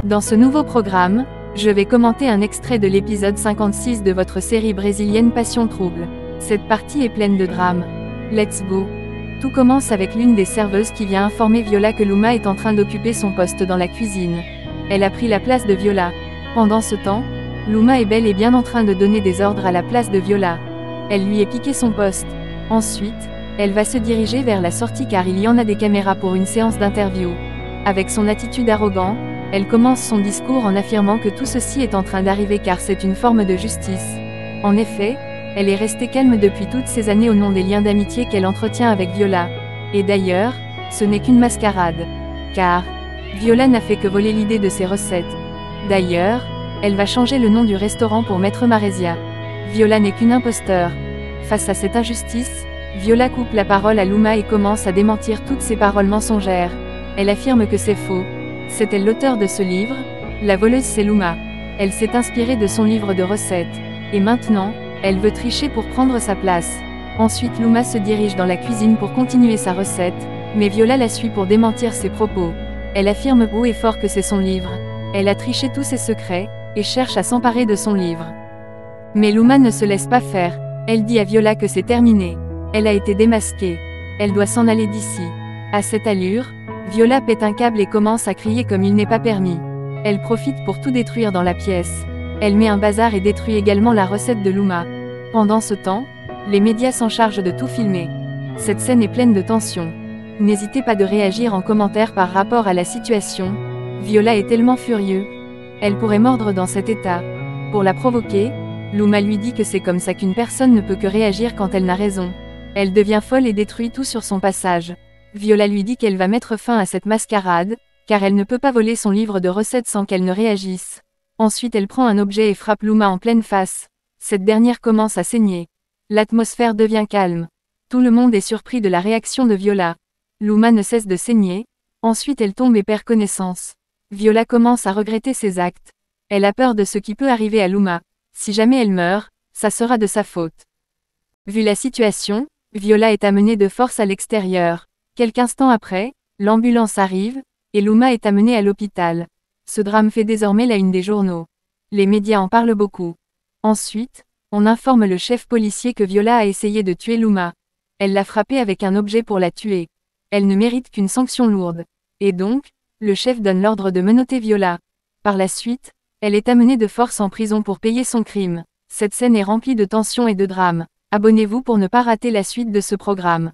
Dans ce nouveau programme, je vais commenter un extrait de l'épisode 56 de votre série brésilienne Passion Trouble. Cette partie est pleine de drame. Let's go! Tout commence avec l'une des serveuses qui vient informer Viola que Luma est en train d'occuper son poste dans la cuisine. Elle a pris la place de Viola. Pendant ce temps, Luma est bel et bien en train de donner des ordres à la place de Viola. Elle lui est piqué son poste. Ensuite, elle va se diriger vers la sortie car il y en a des caméras pour une séance d'interview. Avec son attitude arrogante, elle commence son discours en affirmant que tout ceci est en train d'arriver car c'est une forme de justice. En effet, elle est restée calme depuis toutes ces années au nom des liens d'amitié qu'elle entretient avec Viola. Et d'ailleurs, ce n'est qu'une mascarade. Car Viola n'a fait que voler l'idée de ses recettes. D'ailleurs, elle va changer le nom du restaurant pour Maître Marésia. Viola n'est qu'une imposteur. Face à cette injustice, Viola coupe la parole à Luma et commence à démentir toutes ses paroles mensongères. Elle affirme que c'est faux. C'est elle l'auteur de ce livre, la voleuse c'est Luma. Elle s'est inspirée de son livre de recettes. Et maintenant, elle veut tricher pour prendre sa place. Ensuite Luma se dirige dans la cuisine pour continuer sa recette, mais Viola la suit pour démentir ses propos. Elle affirme haut et fort que c'est son livre. Elle a triché tous ses secrets, et cherche à s'emparer de son livre. Mais Luma ne se laisse pas faire. Elle dit à Viola que c'est terminé. Elle a été démasquée. Elle doit s'en aller d'ici. À cette allure, Viola pète un câble et commence à crier comme il n'est pas permis. Elle profite pour tout détruire dans la pièce. Elle met un bazar et détruit également la recette de Luma. Pendant ce temps, les médias s'en chargent de tout filmer. Cette scène est pleine de tension. N'hésitez pas de réagir en commentaire par rapport à la situation. Viola est tellement furieuse. Elle pourrait mordre dans cet état. Pour la provoquer, Luma lui dit que c'est comme ça qu'une personne ne peut que réagir quand elle n'a raison. Elle devient folle et détruit tout sur son passage. Viola lui dit qu'elle va mettre fin à cette mascarade, car elle ne peut pas voler son livre de recettes sans qu'elle ne réagisse. Ensuite elle prend un objet et frappe Luma en pleine face. Cette dernière commence à saigner. L'atmosphère devient calme. Tout le monde est surpris de la réaction de Viola. Luma ne cesse de saigner. Ensuite elle tombe et perd connaissance. Viola commence à regretter ses actes. Elle a peur de ce qui peut arriver à Luma. Si jamais elle meurt, ça sera de sa faute. Vu la situation, Viola est amenée de force à l'extérieur. Quelques instants après, l'ambulance arrive, et Luma est amenée à l'hôpital. Ce drame fait désormais la une des journaux. Les médias en parlent beaucoup. Ensuite, on informe le chef policier que Viola a essayé de tuer Luma. Elle l'a frappée avec un objet pour la tuer. Elle ne mérite qu'une sanction lourde. Et donc, le chef donne l'ordre de menotter Viola. Par la suite, elle est amenée de force en prison pour payer son crime. Cette scène est remplie de tension et de drame. Abonnez-vous pour ne pas rater la suite de ce programme.